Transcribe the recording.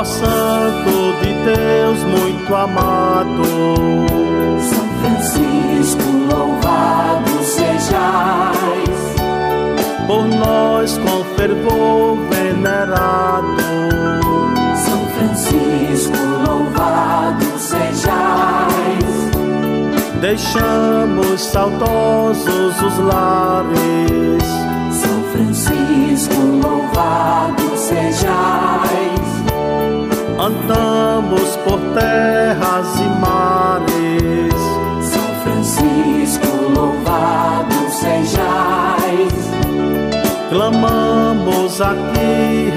ó Santo de Deus muito amado. São Francisco, louvado sejais, por nós com fervor venerado. São Francisco, louvado sejais, deixamos saudosos os lares. São Francisco, louvado sejais, andamos por terras e mares. São Francisco, louvado sejais, clamamos aqui